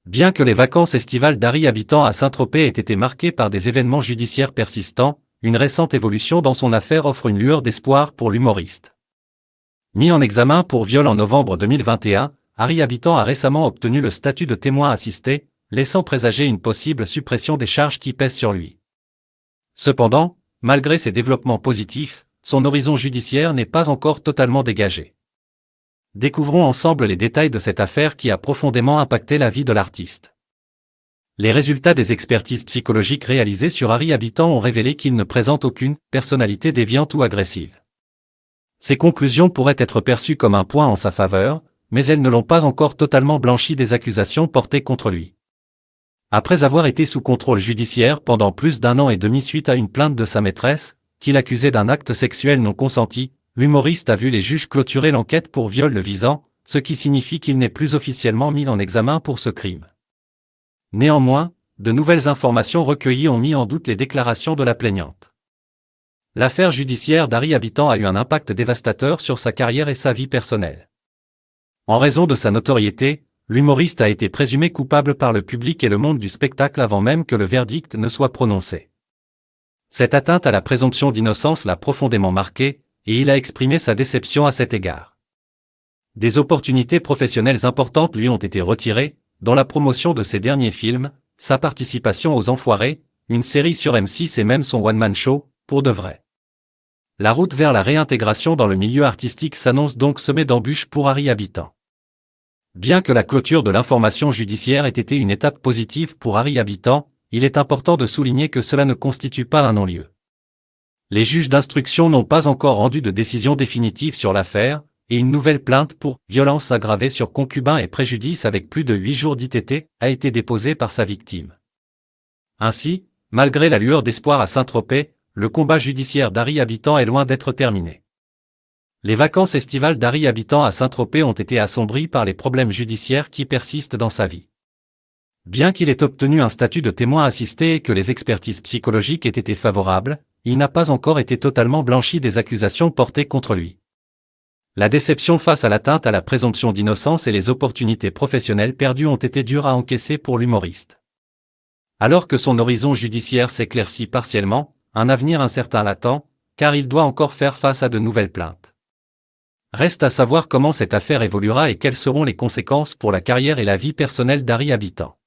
Bien que les vacances estivales d'Harry Habitant à Saint-Tropez aient été marquées par des événements judiciaires persistants, une récente évolution dans son affaire offre une lueur d'espoir pour l'humoriste. Mis en examen pour viol en novembre 2021, Harry Habitant a récemment obtenu le statut de témoin assisté, laissant présager une possible suppression des charges qui pèsent sur lui. Cependant, malgré ces développements positifs, son horizon judiciaire n'est pas encore totalement dégagé. Découvrons ensemble les détails de cette affaire qui a profondément impacté la vie de l'artiste. Les résultats des expertises psychologiques réalisées sur Harry Habitant ont révélé qu'il ne présente aucune personnalité déviante ou agressive. Ces conclusions pourraient être perçues comme un point en sa faveur, mais elles ne l'ont pas encore totalement blanchi des accusations portées contre lui. Après avoir été sous contrôle judiciaire pendant plus d'1 an et demi suite à une plainte de sa maîtresse, qui l'accusait d'un acte sexuel non consenti, l'humoriste a vu les juges clôturer l'enquête pour viol le visant, ce qui signifie qu'il n'est plus officiellement mis en examen pour ce crime. Néanmoins, de nouvelles informations recueillies ont mis en doute les déclarations de la plaignante. L'affaire judiciaire d'Harry Habitant a eu un impact dévastateur sur sa carrière et sa vie personnelle. En raison de sa notoriété, l'humoriste a été présumé coupable par le public et le monde du spectacle avant même que le verdict ne soit prononcé. Cette atteinte à la présomption d'innocence l'a profondément marqué, et il a exprimé sa déception à cet égard. Des opportunités professionnelles importantes lui ont été retirées, dont la promotion de ses derniers films, sa participation aux Enfoirés, une série sur M6 et même son one-man show, pour de vrai. La route vers la réintégration dans le milieu artistique s'annonce donc semée d'embûches pour Harry Habitant. Bien que la clôture de l'information judiciaire ait été une étape positive pour Harry Habitant, il est important de souligner que cela ne constitue pas un non-lieu. Les juges d'instruction n'ont pas encore rendu de décision définitive sur l'affaire, et une nouvelle plainte pour violence aggravée sur concubin et préjudice avec plus de 8 jours d'ITT a été déposée par sa victime. Ainsi, malgré la lueur d'espoir à Saint-Tropez, le combat judiciaire d'Harry Habitant est loin d'être terminé. Les vacances estivales d'Harry Habitant à Saint-Tropez ont été assombries par les problèmes judiciaires qui persistent dans sa vie. Bien qu'il ait obtenu un statut de témoin assisté et que les expertises psychologiques aient été favorables, il n'a pas encore été totalement blanchi des accusations portées contre lui. La déception face à l'atteinte à la présomption d'innocence et les opportunités professionnelles perdues ont été dures à encaisser pour l'humoriste. Alors que son horizon judiciaire s'éclaircit partiellement, un avenir incertain l'attend, car il doit encore faire face à de nouvelles plaintes. Reste à savoir comment cette affaire évoluera et quelles seront les conséquences pour la carrière et la vie personnelle d'Harry Habitant.